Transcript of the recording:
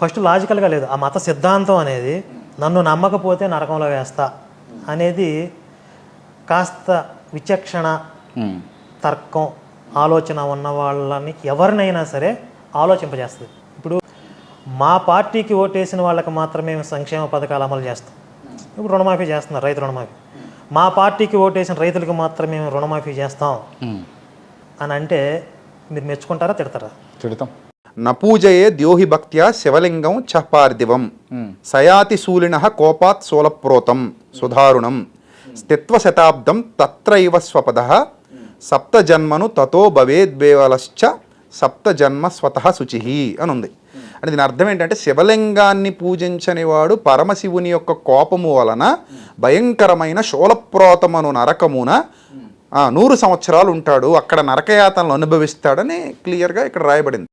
First లాజికల్గా లేదు. ఆ మత సిద్ధాంతం అనేది నన్ను నమ్మకపోతే నరకంలో వేస్తా అనేది కాస్త విచక్షణ, తర్కం, ఆలోచన ఉన్న వాళ్ళని ఎవరినైనా సరే ఆలోచింపజేస్తుంది. ఇప్పుడు మా పార్టీకి ఓటేసిన వాళ్ళకి మాత్రమే సంక్షేమ పథకాలు అమలు చేస్తాం. ఇప్పుడు రుణమాఫీ చేస్తున్నారు, రైతు రుణమాఫీ. మా పార్టీకి ఓటేసిన రైతులకు మాత్రమే రుణమాఫీ చేస్తాం అని అంటే మీరు మెచ్చుకుంటారా, తిడతారా? తిడతాం. నపూజయే ద్యోహి భక్త్యా శివలింగం చ పార్థివం సయాతి శూలిన కోపాత్ సోలప్రోతం సుధారుణం స్థిత్వ శతాబ్దం తత్రైవ స్వపద సప్తజన్మను తతో భవేద్వేవలశ్చ సప్తజన్మ స్వతః శుచి అని ఉంది. అంటే దీని అర్థం ఏంటంటే శివలింగాన్ని పూజించని వాడు పరమశివుని యొక్క కోపము వలన భయంకరమైన శూలప్రోతమను నరకమున 100 సంవత్సరాలు ఉంటాడు, అక్కడ నరకయాతనలు అనుభవిస్తాడని క్లియర్గా ఇక్కడ రాయబడింది.